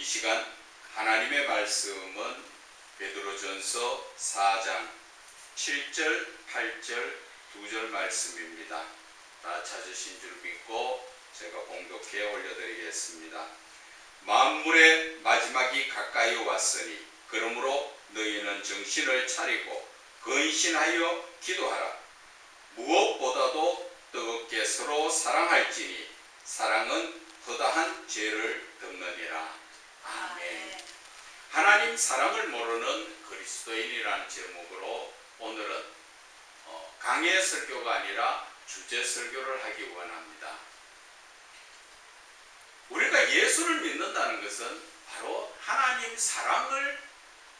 이 시간 하나님의 말씀은 베드로전서 4장 7절, 8절, 2절 말씀입니다. 다 찾으신 줄 믿고 제가 봉독해 올려드리겠습니다. 만물의 마지막이 가까이 왔으니 그러므로 너희는 정신을 차리고 근신하여 기도하라. 무엇보다도 뜨겁게 서로 사랑할지니 사랑은 허다한 죄를 덮느니라. 아멘. 하나님 사랑을 모르는 그리스도인이라는 제목으로 오늘은 강해 설교가 아니라 주제 설교를 하기 원합니다. 우리가 예수를 믿는다는 것은 바로 하나님 사랑을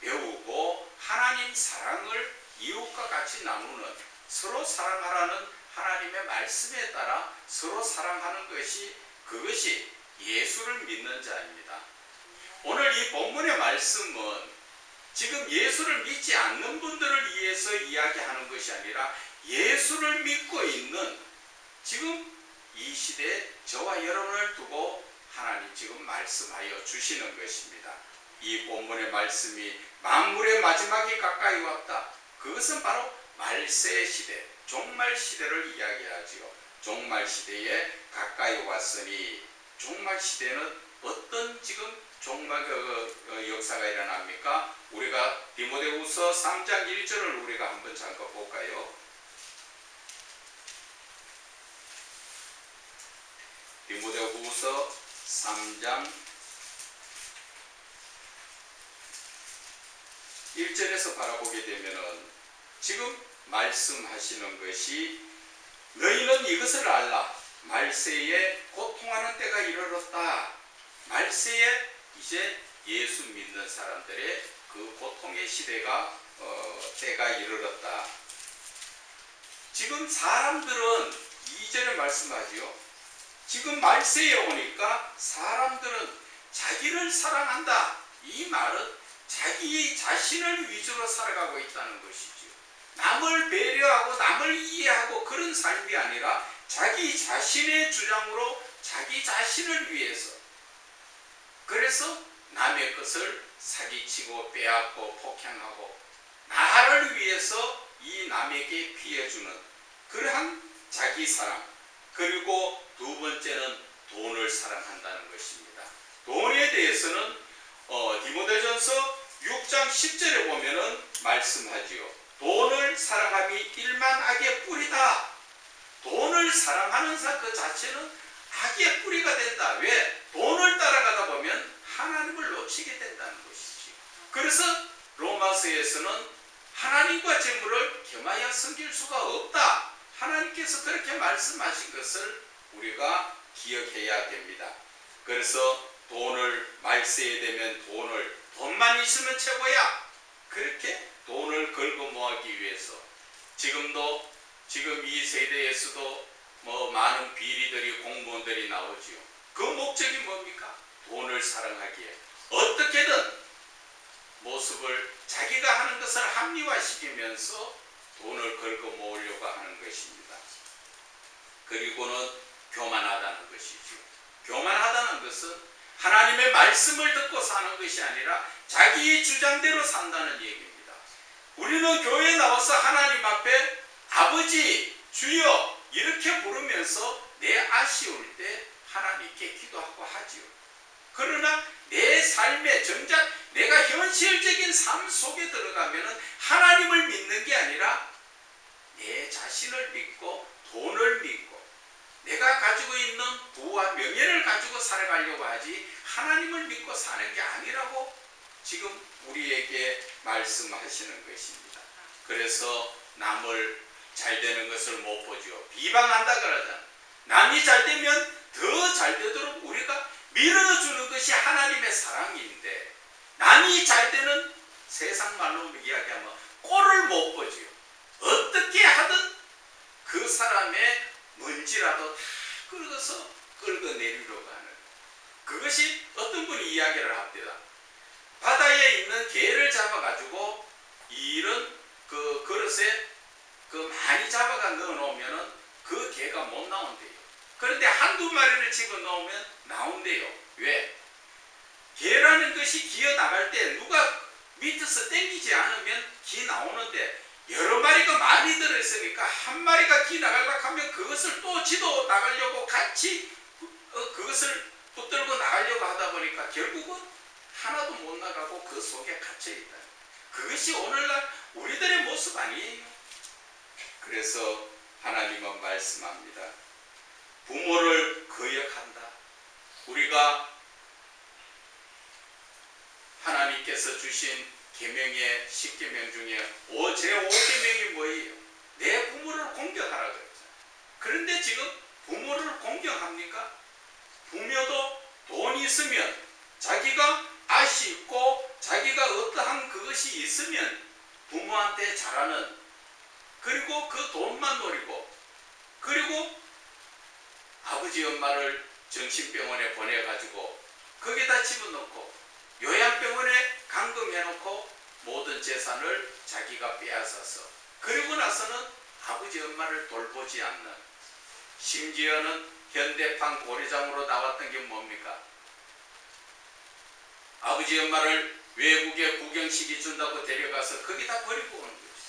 배우고 하나님 사랑을 이웃과 같이 나누는, 서로 사랑하라는 하나님의 말씀에 따라 서로 사랑하는 그것이 예수를 믿는 자입니다. 오늘 이 본문의 말씀은 지금 예수를 믿지 않는 분들을 위해서 이야기하는 것이 아니라 예수를 믿고 있는 지금 이 시대에 저와 여러분을 두고 하나님 지금 말씀하여 주시는 것입니다. 이 본문의 말씀이 만물의 마지막이 가까이 왔다. 그것은 바로 말세 시대, 종말 시대를 이야기하지요. 종말 시대에 가까이 왔으니, 종말 시대는 어떤 지금 종말 역사가 일어납니까? 우리가 디모데후서 3장 1절을 우리가 한번 잠깐 볼까요? 디모데후서 3장 1절에서 바라보게 되면은 지금 말씀하시는 것이 너희는 이것을 알라. 말세에 고통하는 때가 이르렀다. 말세에 이제 예수 믿는 사람들의 그 고통의 시대가 때가 이르렀다. 지금 사람들은 2절에 말씀하지요. 지금 말세에 오니까 사람들은 자기를 사랑한다. 이 말은 자기 자신을 위주로 살아가고 있다는 것이지요. 남을 배려하고 남을 이해하고 그런 삶이 아니라 자기 자신의 주장으로 자기 자신을 위해서, 그래서 남의 것을 사기치고 빼앗고 폭행하고 나를 위해서 이 남에게 피해주는 그러한 자기 사랑, 그리고 두 번째는 돈을 사랑한다는 것입니다. 돈에 대해서는 디모데전서 6장 10절에 보면은 말씀하지요. 돈을 사랑함이 일만 악의 뿌리다. 돈을 사랑하는 그 자체는 악의 뿌리가 된다. 왜? 돈을 따라가다 보면 하나님을 놓치게 된다는 것이지. 그래서 로마서에서는 하나님과 재물을 겸하여 섬길 수가 없다. 하나님께서 그렇게 말씀하신 것을 우리가 기억해야 됩니다. 그래서 돈을, 말세에 되면 돈만 있으면 최고야. 그렇게 돈을 걸고 모으기 위해서 지금 이 세대에서도 많은 비리들이, 공무원들이 나오지요. 그 목적이 뭡니까? 돈을 사랑하기에 어떻게든 모습을, 자기가 하는 것을 합리화시키면서 돈을 걸고 모으려고 하는 것입니다. 그리고는 교만하다는 것이죠. 교만하다는 것은 하나님의 말씀을 듣고 사는 것이 아니라 자기의 주장대로 산다는 얘기입니다. 우리는 교회에 나와서 하나님 앞에 아버지, 주여 이렇게 부르면서 내 아쉬울 때 하나님께 기도하고 하지요. 그러나 내 삶에 정작 내가 현실적인 삶 속에 들어가면 하나님을 믿는 게 아니라 내 자신을 믿고 돈을 믿고 내가 가지고 있는 부와 명예를 가지고 살아가려고 하지 하나님을 믿고 사는 게 아니라고 지금 우리에게 말씀하시는 것입니다. 그래서 남을 잘 되는 것을 못 보죠. 비방한다 그러잖아. 남이 잘 되면 더 잘 되도록 우리가 밀어주는 것이 하나님의 사랑인데, 남이 잘 되는, 세상 말로 이야기하면 꼴을 못 보지요. 어떻게 하든 그 사람의 먼지라도 다 긁어내리려고 하는, 그것이 어떤 분이 이야기를 합니다. 바다에 있는 개를 잡아가지고 이런 그 그릇에 많이 잡아가 넣어놓으면 그 개가 못 나온대요. 그런데 한두 마리를 집어넣으면 나온대요. 왜? 개라는 것이 기어 나갈 때 누가 밑에서 당기지 않으면 기 나오는데 여러 마리가 많이 들어있으니까 한 마리가 기 나가려고 하면 그것을 또 지도 나가려고 같이 그것을 붙들고 나가려고 하다 보니까 결국은 하나도 못 나가고 그 속에 갇혀있다. 그것이 오늘날 우리들의 모습 아니에요. 그래서 하나님은 말씀합니다. 부모를 거역한다. 우리가 하나님께서 주신 계명의 10계명 중에 제5계명이 뭐예요? 내 부모를 공경하라고 했잖아요. 그런데 지금 부모를 공경합니까? 부모도 돈이 있으면 자기가 아시 있고 자기가 어떠한 그것이 있으면 부모한테 잘하는, 그리고 그 돈만 노리고, 그리고 아버지 엄마를 정신병원에 보내가지고 거기다 집어넣고 요양병원에 감금해놓고 모든 재산을 자기가 빼앗아서, 그리고 나서는 아버지 엄마를 돌보지 않는, 심지어는 현대판 고려장으로 나왔던 게 뭡니까? 아버지 엄마를 외국에 구경시켜 준다고 데려가서 거기다 버리고 오는 것이,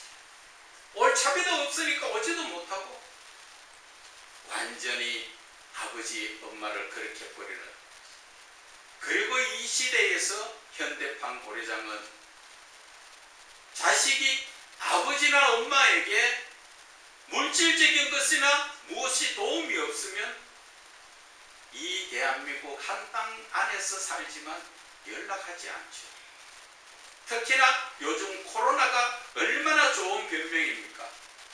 올차비도 없으니까 오지도 못하고 완전히 아버지 엄마를 그렇게 버리는. 그리고 이 시대에서 현대판 고려장은 자식이 아버지나 엄마에게 물질적인 것이나 무엇이 도움이 없으면 이 대한민국 한 땅 안에서 살지만 연락하지 않죠. 특히나 요즘 코로나가 얼마나 좋은 변명입니까?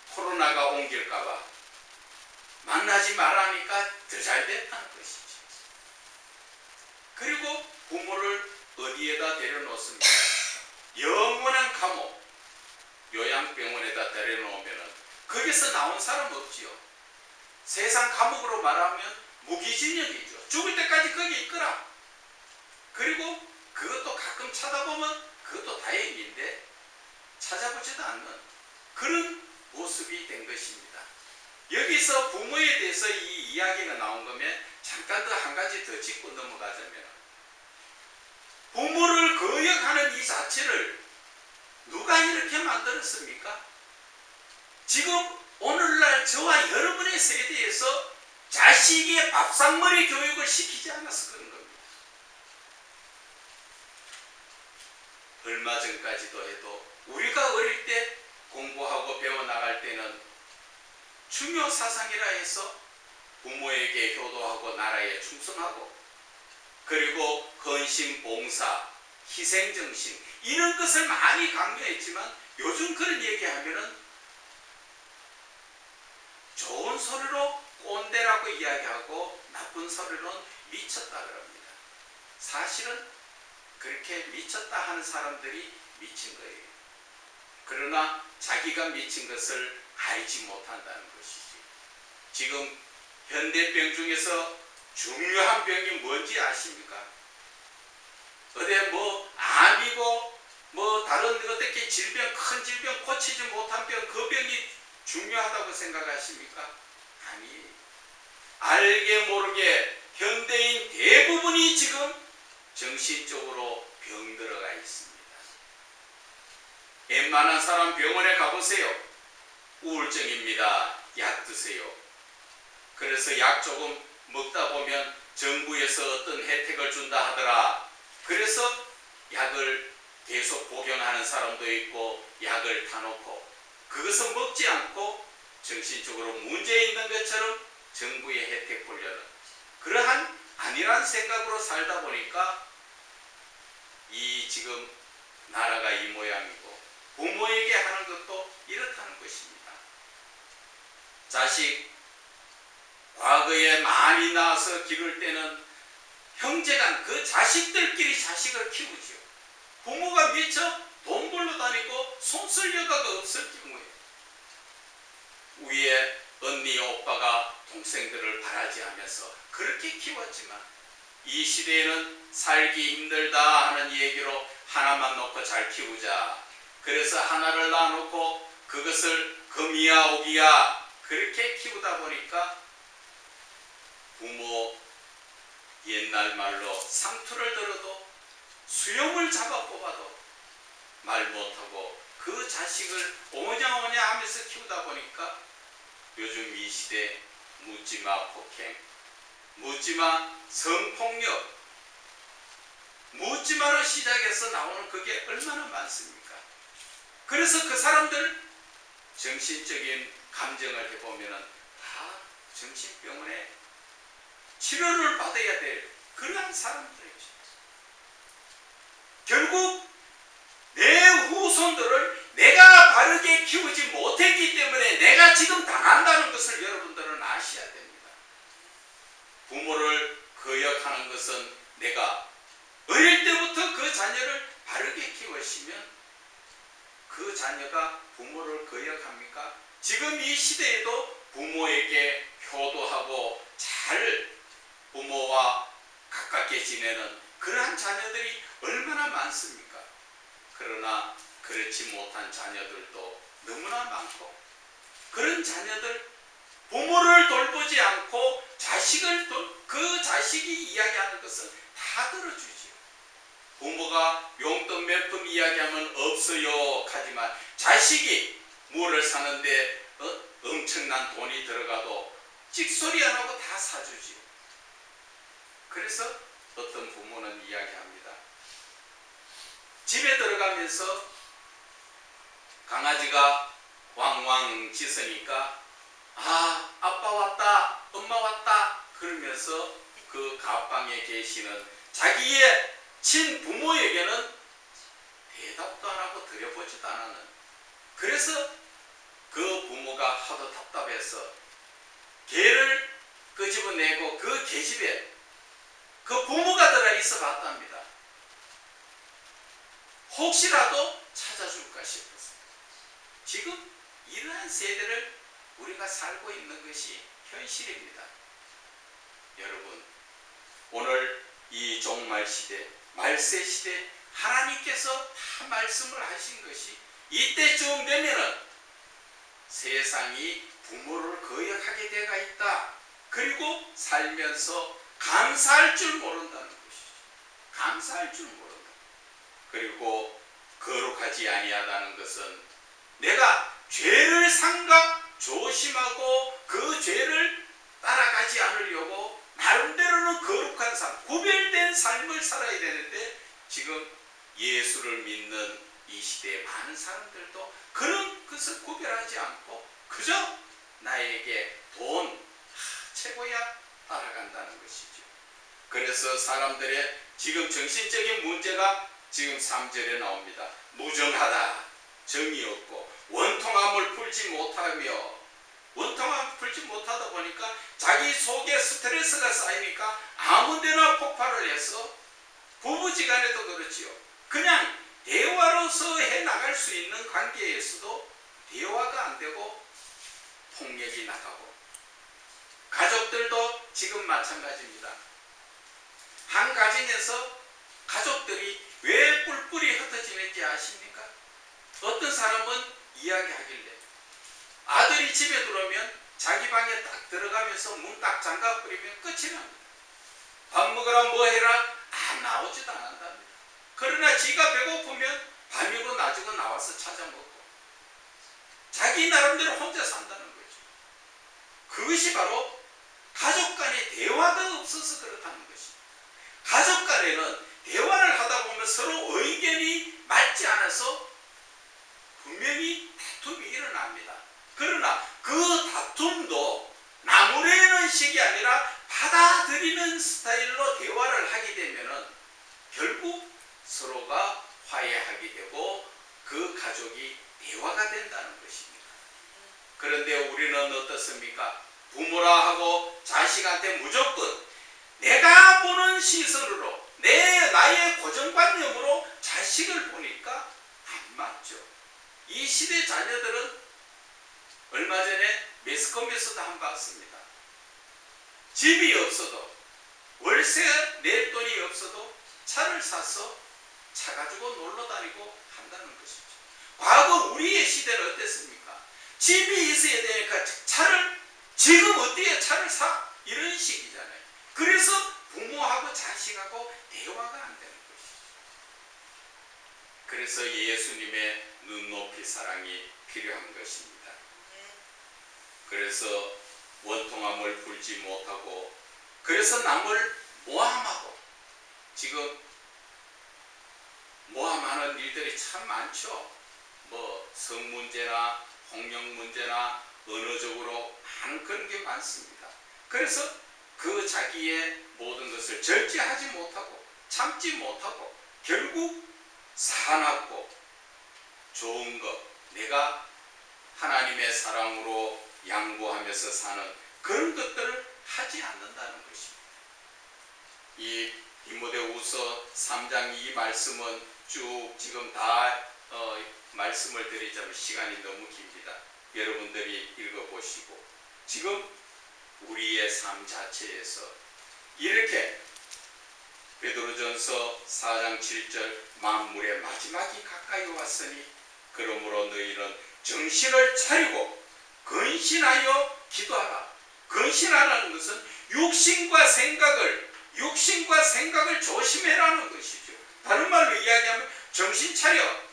코로나가 옮길까봐 만나지 말라니까 더 잘 됐다는 것이죠. 그리고 부모를 어디에다 데려놓습니까? 영원한 감옥, 요양병원에다 데려놓으면 거기서 나온 사람 없지요. 세상 감옥으로 말하면 무기징역이죠. 죽을 때까지 거기 있거라. 그리고 그것도 가끔 찾아보면 그것도 다행인데 찾아보지도 않는 그런 모습이 된 것입니다. 여기서 부모에 대해서 이 이야기가 나온 거면 잠깐 더 한 가지 더 짚고 넘어가자면, 부모를 거역하는 이 자체를 누가 이렇게 만들었습니까? 지금 오늘날 저와 여러분의 세대에서 자식의 밥상머리 교육을 시키지 않아서 그런 겁니다. 얼마 전까지도 해도 우리가 어릴 때 공부하고 배워나갈 때는 중요 사상이라 해서 부모에게 효도하고 나라에 충성하고, 그리고 헌신, 봉사, 희생정신 이런 것을 많이 강조했지만 요즘 그런 얘기하면은 좋은 소리로 꼰대라고 이야기하고 나쁜 소리로는 미쳤다 그럽니다. 사실은 그렇게 미쳤다 하는 사람들이 미친 거예요. 그러나 자기가 미친 것을 알지 못한다는 것이지. 지금 현대병 중에서 중요한 병이 뭔지 아십니까? 어디 암이고 다른 어떻게 질병, 큰 질병, 고치지 못한 병, 그 병이 중요하다고 생각하십니까? 아니에요. 알게 모르게 현대인 대부분이 지금 정신적으로 병들어가 있습니다. 웬만한 사람 병원에 가보세요. 우울증입니다. 약 드세요. 그래서 약 조금 먹다 보면 정부에서 어떤 혜택을 준다 하더라. 그래서 약을 계속 복용하는 사람도 있고 약을 타놓고 그것을 먹지 않고 정신적으로 문제 있는 것처럼 정부의 혜택 보려는 그러한 아니란 생각으로 살다 보니까 이 지금 나라가 이 모양이고 부모에게 하는 것도 이렇다는 것입니다. 자식 과거에 많이 낳아서 기를 때는 형제간 그 자식들끼리 자식을 키우죠. 부모가 미처 돈 벌러 다니고 손 쓸 여가가 없을 경우에 위에 언니 오빠가 동생들을 바라지 하면서 그렇게 키웠지만 이 시대에는 살기 힘들다 하는 얘기로 하나만 놓고 잘 키우자. 그래서 하나를 낳아놓고 그것을 금이야 오기야 그렇게 키우다 보니까 부모 옛날 말로 상투를 들어도 수염을 잡아 뽑아도 말 못하고 그 자식을 오냐오냐 하면서 키우다 보니까 요즘 이 시대 묻지마 폭행, 묻지마 성폭력, 묻지마로 시작해서 나오는 그게 얼마나 많습니까? 그래서 그 사람들 정신적인 감정을 해보면은 다 정신병원에 치료를 받아야 될 그러한 사람들이죠. 결국 내 후손들을 내가 바르게 키우지 못했기 때문에 내가 지금 당한다는 것을 여러분들은 아셔야 됩니다. 부모를 거역하는 것은 내가 어릴 때부터 그 자녀를 바르게 키우시면 그 자녀가 부모를 거역합니까? 지금 이 시대에도 부모에게 효도하고 잘 부모와 가깝게 지내는 그러한 자녀들이 얼마나 많습니까? 그러나 그렇지 못한 자녀들도 너무나 많고, 그런 자녀들 부모를 돌보지 않고 그 자식이 이야기하는 것은 다 들어주지요. 부모가 용돈 몇 푼 이야기하면 없어요 하지만 자식이 뭐를 사는데 엄청난 돈이 들어가도 찍소리 안 하고 다 사주지요. 그래서 어떤 부모는 이야기합니다. 집에 들어가면서 강아지가 왕왕 짖으니까 아빠 왔다, 엄마 왔다 그러면서 그 가방에 계시는 자기의 친부모에게는 대답도 안 하고 들여보지도 않는, 그래서 그 부모가 하도 답답해서 개를 끄집어내고 그 계집에 그 부모가 들어 있어 봤답니다. 혹시라도 찾아줄까 싶어서. 지금 이러한 세대를 우리가 살고 있는 것이 현실입니다. 여러분, 오늘 이 종말 시대, 말세 시대 하나님께서 다 말씀을 하신 것이 이때쯤 되면은 세상이 부모를 거역하게 되어 있다. 그리고 살면서 감사할 줄 모른다는 것이죠. 감사할 줄 모른다. 그리고 거룩하지 아니하다는 것은 내가 죄를 삼가 조심하고 그 죄를 따라가지 않으려고 나름대로는 거룩한 삶, 구별된 삶을 살아야 되는데 지금 예수를 믿는 이 시대의 많은 사람들도 그런 것을 구별하지 않고 그저 나에게 돈 최고야 따라간다는 것이죠. 그래서 사람들의 지금 정신적인 문제가 지금 3절에 나옵니다. 무정하다, 정이 없고 원통함을 풀지 못하며, 원통함을 풀지 못하다 보니까 자기 속에 스트레스가 쌓이니까 아무데나 폭발을 해서 부부지간에도 그렇지요. 그냥 대화로서 해나갈 수 있는 관계에서도 대화가 안 되고 폭력이 나가고, 가족들도 지금 마찬가지입니다. 한 가정에서 가족들이 왜 뿔뿔이 흩어지는지 아십니까? 어떤 사람은 이야기하길래 아들이 집에 들어오면 자기 방에 딱 들어가면서 문 딱 잠가 버리면 끝이 납니다. 밥 먹으라 뭐 해라 나오지도 않는답니다. 그러나 지가 배고프면 밤이고 낮이고 나와서 찾아 먹고 자기 나름대로 혼자 산다는 거죠. 그것이 바로 가족 간의 대화가 없어서 그렇다는 것입니다. 가족 간에는 대화를 하다 보면 서로 의견이 맞지 않아서 분명히 다툼이 일어납니다. 그러나 그 다툼도 나무래는 식이 아니라 받아들이는 스타일로 대화를 하게 되면은 결국 서로가 화해하게 되고 그 가족이 대화가 된다는 것입니다. 그런데 우리는 어떻습니까? 부모라 하고 자식한테 무조건 내가 보는 시선으로 나의 고정관념으로 자식을 보니까 안 맞죠. 이 시대 자녀들은 얼마 전에 매스컴에서도 한 번 봤습니다. 집이 없어도 월세 낼 돈이 없어도 차를 사서 차 가지고 놀러 다니고 한다는 것이죠. 과거 우리의 시대는 어땠습니까? 집이 있어야 되니까 차를 지금 어디에 차를 사? 이런 식이잖아요. 그래서 부모하고 자식하고 대화가 안 되는 것이죠. 그래서 예수님의 눈높이 사랑이 필요한 것입니다. 그래서 원통함을 풀지 못하고, 그래서 남을 모함하고, 지금 모함하는 일들이 참 많죠. 뭐 성 문제나 폭력 문제나 언어적으로 많은 그런 게 많습니다. 그래서 그 자기의 모든 것을 절제하지 못하고 참지 못하고 결국 사납고 좋은 것, 내가 하나님의 사랑으로 양보하면서 사는 그런 것들을 하지 않는다는 것입니다. 이 디모데후서 3장 이 말씀은 쭉 지금 다 말씀을 드리자면 시간이 너무 깁니다. 여러분들이 읽어보시고 지금 우리의 삶 자체에서 이렇게 베드로전서 4장 7절 만물의 마지막이 가까이 왔으니 그러므로 너희는 정신을 차리고 근신하여 기도하라. 근신하라는 것은 육신과 생각을 조심해라는 것이죠. 다른 말로 이야기하면 정신 차려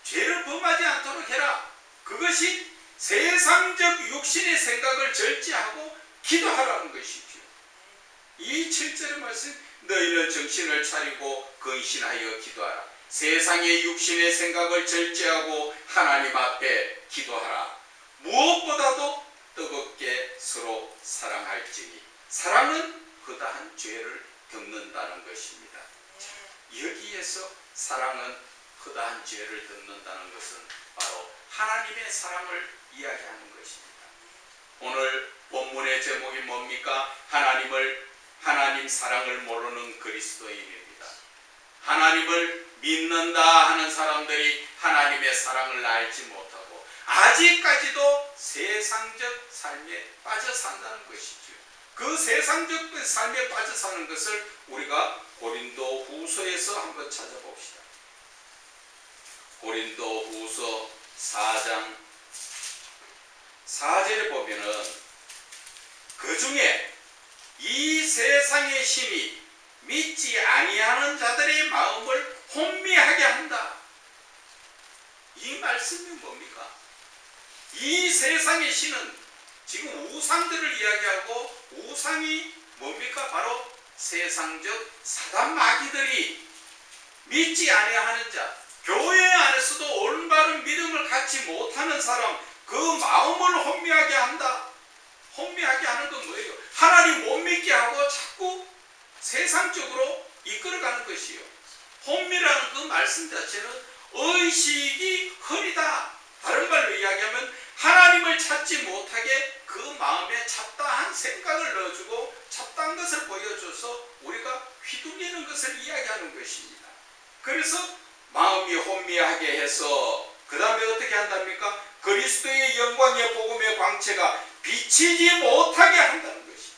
죄를 범하지 않도록 해라. 그것이 세상적 육신의 생각을 절제하고 기도하라는 것이죠. 이 7절의 말씀, 너희는 정신을 차리고 근신하여 기도하라. 세상의 육신의 생각을 절제하고 하나님 앞에 기도하라. 무엇보다도 뜨겁게 서로 사랑할지니 사랑은 허다한 죄를 덮는다는 것입니다. 여기에서 사랑은 허다한 죄를 덮는다는 것은 바로 하나님의 사랑을 이야기하는 것입니다. 오늘 본문의 제목이 뭡니까? 하나님 사랑을 모르는 그리스도인입니다. 하나님을 믿는다 하는 사람들이 하나님의 사랑을 알지 못하고 아직까지도 세상적 삶에 빠져 산다는 것이죠. 그 세상적 삶에 빠져 사는 것을 우리가 고린도 후서에서 한번 찾아봅시다. 고린도 후서 4장 4절에 보면은 그 중에 이 세상의 신이 믿지 아니하는 자들의 마음을 혼미하게 한다. 이 말씀이 뭡니까? 이 세상의 신은 지금 우상들을 이야기하고, 우상이 뭡니까? 바로 세상적 사단 마귀들이 믿지 아니하는 자, 교회 안에서도 올바른 믿음을 갖지 못하는 사람, 그 마음을 혼미하게 한다. 혼미하게 하는 건 뭐예요? 하나님 못 믿게 하고 자꾸 세상적으로 이끌어가는 것이요. 혼미라는 그 말씀 자체는 의식이 흐리다. 다른 말로 이야기하면 하나님을 찾지 못하게 그 마음에 잡다한 생각을 넣어주고 잡다한 것을 보여줘서 우리가 휘둘리는 것을 이야기하는 것입니다. 그래서 마음이 혼미하게 해서 그 다음에 어떻게 한답니까? 그리스도의 영광의 복음의 광채가 비치지 못하게 한다는 것이죠.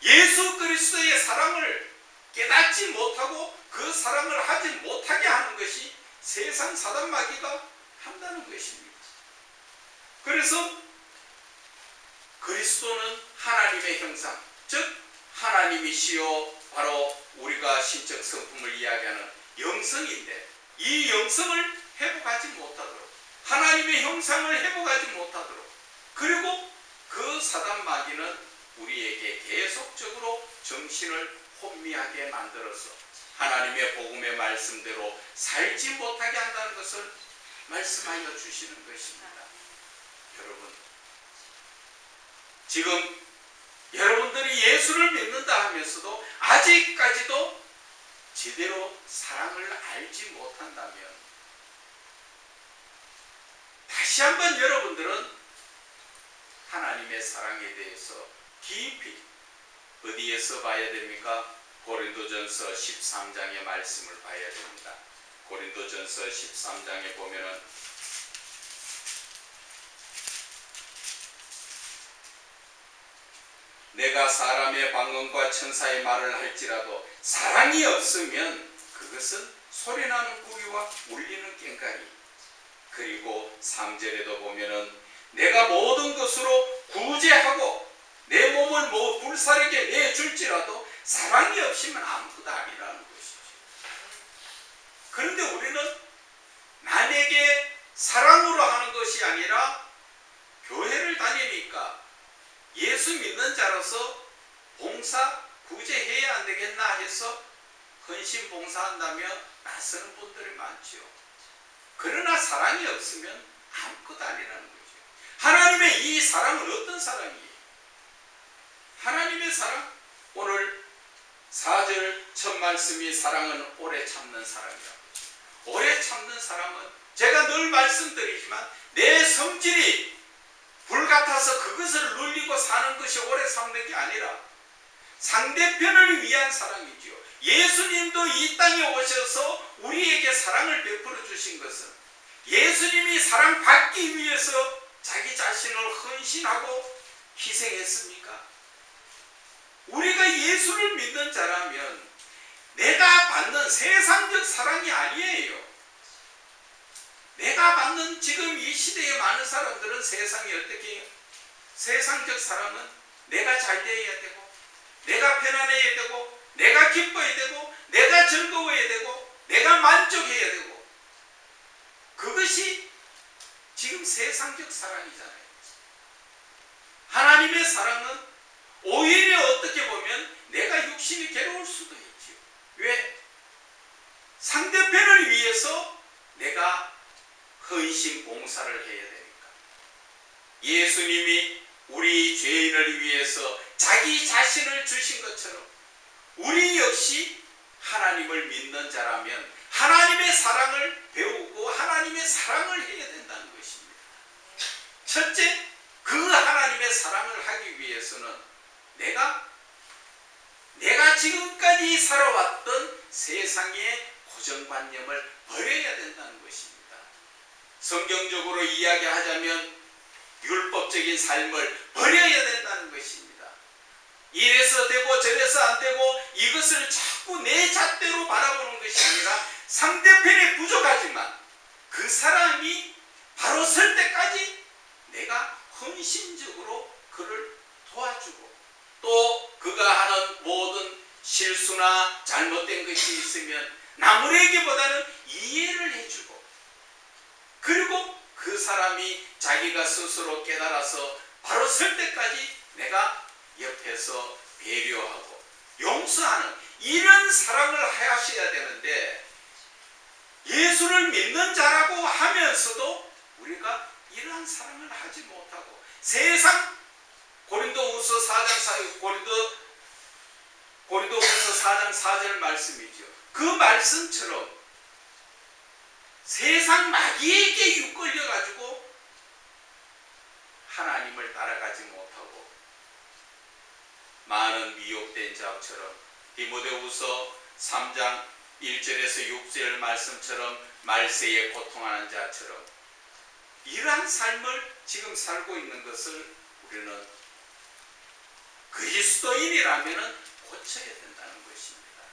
예수 그리스도의 사랑을 깨닫지 못하고 그 사랑을 하지 못하게 하는 것이 세상 사단 마귀가 한다는 것입니다. 그래서 그리스도는 하나님의 형상, 즉 하나님이시요 바로 우리가 신적 성품을 이야기하는 영성인데, 이 영성을 회복하지 못하도록, 하나님의 형상을 회복하지 못하도록, 그리고 그 사단 마귀는 우리에게 계속적으로 정신을 혼미하게 만들어서 하나님의 복음의 말씀대로 살지 못하게 한다는 것을 말씀하여 주시는 것입니다. 여러분, 지금 여러분들이 예수를 믿는다 하면서도 아직까지도 제대로 사랑을 알지 못한다면 다시 한번 여러분들은 하나님의 사랑에 대해서 깊이 어디에서 봐야 됩니까? 고린도전서 13장의 말씀을 봐야 됩니다. 고린도전서 13장에 보면은 내가 사람의 방언과 천사의 말을 할지라도 사랑이 없으면 그것은 소리나는 구리와 울리는 꽹과리. 그리고 3절에도 보면은 내가 모든 것으로 구제하고 내 몸을 불사르게 내줄지라도 사랑이 없으면 아무것도 아니라는 것이죠. 그런데 우리는 남에게 사랑으로 하는 것이 아니라 교회를 다니니까 예수 믿는 자로서 봉사 구제해야 안 되겠나 해서 헌신 봉사한다며 나서는 분들이 많죠. 그러나 사랑이 없으면 아무것도 아니라는 거죠. 하나님의 이 사랑은 어떤 사랑이에요? 하나님의 사랑, 오늘 4절 첫 말씀이 사랑은 오래 참는 사랑이라고. 오래 참는 사람은 제가 늘 말씀드리지만 내 성질이 불같아서 그것을 눌리고 사는 것이 오래 참는 게 아니라 상대편을 위한 사랑이지요. 예수님도 이 땅에 오셔서 우리에게 사랑을 베풀어 주신 것은 예수님이 사랑받기 위해서 자기 자신을 헌신하고 희생했습니까? 우리가 예수를 믿는 자라면 내가 받는 세상적 사랑이 아니에요. 내가 받는 지금 이 시대의 많은 사람들은 세상이 어떻게 해요? 세상적 사랑은 내가 잘 되어야 되고 내가 편안해야 되고 내가 기뻐야 되고 내가 즐거워야 되고 내가 만족해야 되고 그것이 지금 세상적 사랑이잖아요. 하나님의 사랑은 오히려 어떻게 보면 내가 육신이 괴로울 수도 있죠. 왜? 상대편을 위해서 내가 헌신 봉사를 해야 되니까. 예수님이 우리 죄인을 위해서 자기 자신을 주신 것처럼 우리 역시 하나님을 믿는 자라면 하나님의 사랑을 배우고 하나님의 사랑을 해야 된다는 것입니다. 첫째, 그 하나님의 사랑을 하기 위해서는 내가 지금까지 살아왔던 세상의 고정관념을 버려야 된다는 것입니다. 성경적으로 이야기하자면 율법적인 삶을 버려야 된다는 것입니다. 이래서 되고 저래서 안 되고 이것을 자꾸 내 잣대로 바라보는 것이 아니라 상대편이 부족하지만 그 사람이 바로 설 때까지 내가 헌신적으로 그를 도와주고 또 그가 하는 모든 실수나 잘못된 것이 있으면 나무래기보다는 이해를 해주고 그리고 그 사람이 자기가 스스로 깨달아서 바로 설 때까지 내가 옆에서 배려하고 용서하는 이런 사랑을 하셔야 되는데 예수를 믿는 자라고 하면서도 우리가 이러한 사랑을 하지 못하고 세상 고린도후서 4장 4절 말씀이죠. 그 말씀처럼 세상 마귀에게 이끌려 가지고 하나님을 따라가지 못하고 많은 미혹된 자처럼 디모데후서 3장 1절에서 6절 말씀처럼 말세에 고통하는 자처럼 이러한 삶을 지금 살고 있는 것을 우리는 그리스도인이라면 고쳐야 된다는 것입니다.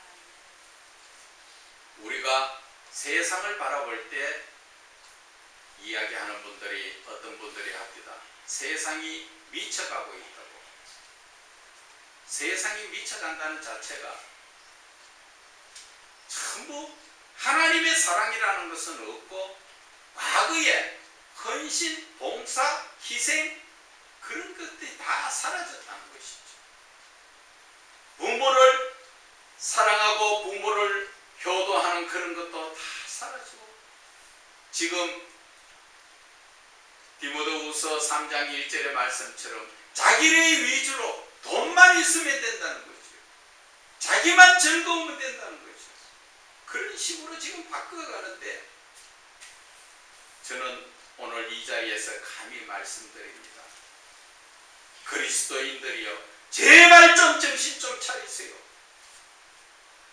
우리가 세상을 바라볼 때 이야기하는 분들이 어떤 분들이 합니다. 세상이 미쳐가고 있다고. 세상이 미쳐간다는 자체가 전부 하나님의 사랑이라는 것은 없고 과거에 헌신, 봉사, 희생 그런 것들이 다 사라졌다는 것이죠. 부모를 사랑하고 부모를 효도하는 그런 것도 다 사라지고 지금 디모데후서 3장 1절의 말씀처럼 자기의 위주로 돈만 있으면 된다는 거죠. 자기만 즐거우면 된다는 거죠. 그런 식으로 지금 바꿔가는데 저는 오늘 이 자리에서 감히 말씀드립니다. 그리스도인들이여 제발 좀 정신 좀 차리세요.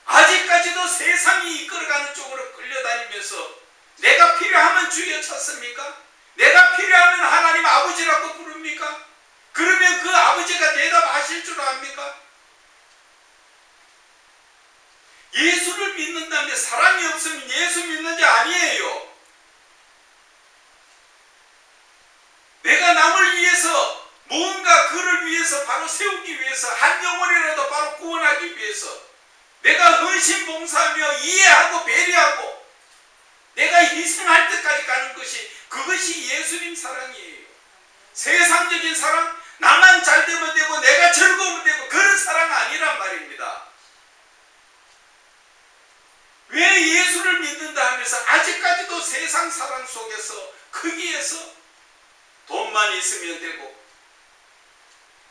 아직까지도 세상이 이끌어가는 쪽으로 끌려다니면서 내가 필요하면 주여 찾습니까? 내가 필요하면 하나님 아버지라고 부릅니까? 그러면 그 아버지가 대답하실 줄 압니까? 예수를 믿는다면 사랑이 없으면 예수 믿는 자 아니에요. 내가 남을 위해서 무언가 그를 위해서 바로 세우기 위해서 한 영혼이라도 바로 구원하기 위해서 내가 헌신 봉사하며 이해하고 배려하고 내가 희생할 때까지 것이 그것이 예수님 사랑이에요. 세상적인 사랑, 나만 잘 되면 되고 내가 즐거우면 되고 그런 사랑 아니란 말입니다. 왜 예수를 믿는다 하면서 아직까지도 세상 사랑 속에서 거기에서 돈만 있으면 되고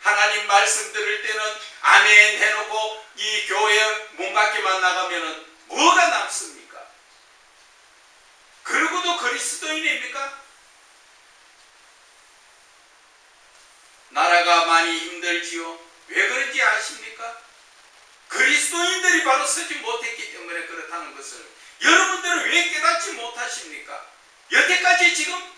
하나님 말씀 들을 때는 아멘 해놓고 이 교회 문 밖에만 나가면은 뭐가 남습니까? 그러고도 그리스도인입니까? 나라가 많이 힘들지요. 왜 그런지 아십니까? 그리스도인들이 바로 서지 못했기 때문에 그렇다는 것을 여러분들은 왜 깨닫지 못하십니까? 여태까지 지금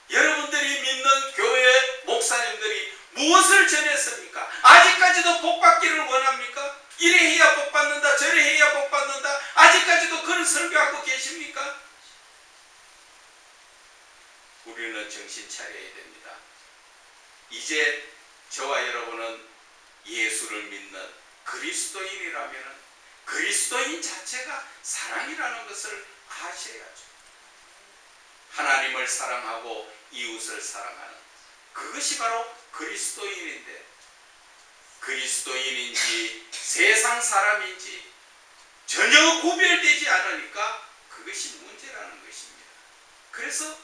여러분들이 믿는 교회 목사님들이 무엇을 전했습니까? 아직까지도 복 받기를 원합니까? 이래 해야 복 받는다, 저래 해야 복 받는다. 아직까지도 그런 설교하고 계십니까? 우리는 정신 차려야 됩니다. 이제 저와 여러분은 예수를 믿는 그리스도인이라면 그리스도인 자체가 사랑이라는 것을 아셔야죠. 하나님을 사랑하고 이웃을 사랑하는 그것이 바로 그리스도인인데 그리스도인인지 세상 사람인지 전혀 구별되지 않으니까 그것이 문제라는 것입니다. 그래서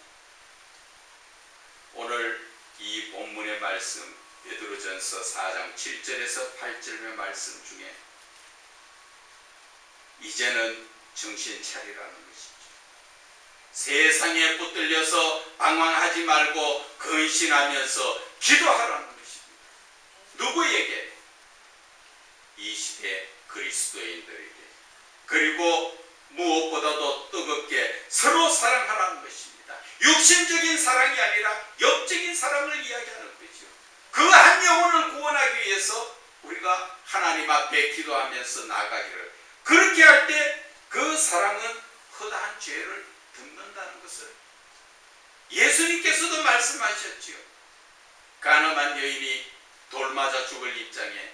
오늘 이 본문의 말씀 베드로전서 4장 7절에서 8절의 말씀 중에 이제는 정신 차리라는 것이죠. 세상에 붙들려서 방황하지 말고 근신하면서 기도하라는 것입니다. 누구에게? 이 시대 그리스도인들에게. 그리고 무엇보다도 뜨겁게 서로 사랑하라는 것입니다. 육신적인 사랑이 아니라 영적인 사랑을 이야기하는 거죠. 그 한 영혼을 구원하기 위해서 우리가 하나님 앞에 기도하면서 나가기를 그렇게 할 때 그 사랑은 허다한 죄를 덮는다는 것을 예수님께서도 말씀하셨지요. 가늠한 여인이 돌 맞아 죽을 입장에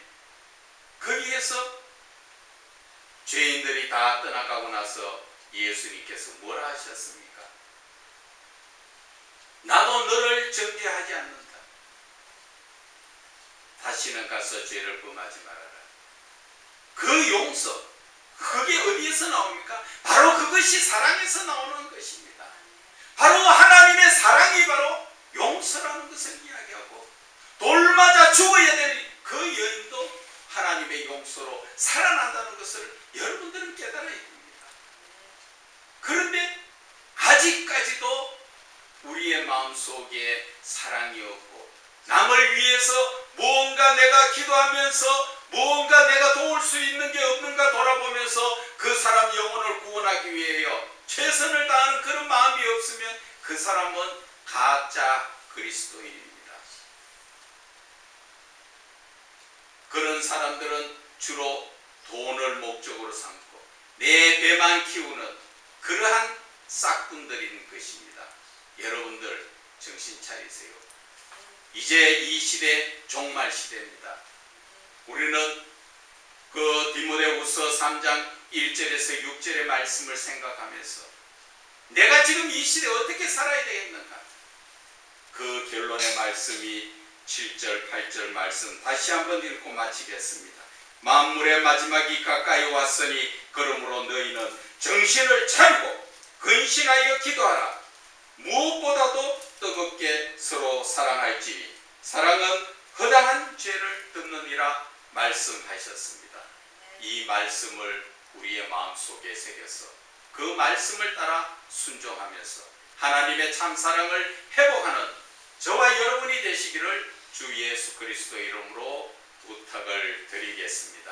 거기에서 죄인들이 다 떠나가고 나서 예수님께서 뭐라 하셨습니까? 나도 너를 정죄하지 않는다. 다시는 가서 죄를 범하지 말아라. 그 용서, 그게 어디에서 나옵니까? 바로 그것이 사랑에서 나오는 것입니다. 바로 하나님의 사랑이 바로 용서라는 것을 이야기하고 돌 맞아 죽어야 될 그 여인도 하나님의 용서로 살아난다는 것을 여러분들은 깨달아야 됩니다. 그런데 아직까지도 우리의 마음속에 사랑이 없고 남을 위해서 무언가 내가 기도하면서 무언가 내가 도울 수 있는 게 없는가 돌아보면서 그 사람 영혼을 구원하기 위하여 최선을 다하는 그런 마음이 없으면 그 사람은 가짜 그리스도인입니다. 그런 사람들은 주로 돈을 목적으로 삼고 내 배만 키우는 그러한 싹군들인 것입니다. 여러분들 정신 차리세요. 이제 이 시대 종말 시대입니다. 우리는 그 디모데후서 3장 1절에서 6절의 말씀을 생각하면서 내가 지금 이 시대에 어떻게 살아야 되겠는가? 그 결론의 말씀이 7절, 8절 말씀 다시 한번 읽고 마치겠습니다. 만물의 마지막이 가까이 왔으니 그러므로 너희는 정신을 차리고 근신하여 기도하라. 무엇보다도 뜨겁게 서로 사랑할지니 사랑은 허다한 죄를 덮느니라 말씀하셨습니다. 이 말씀을 우리의 마음속에 새겨서 그 말씀을 따라 순종하면서 하나님의 참사랑을 회복하는 저와 여러분이 되시기를 주 예수 그리스도 이름으로 부탁을 드리겠습니다.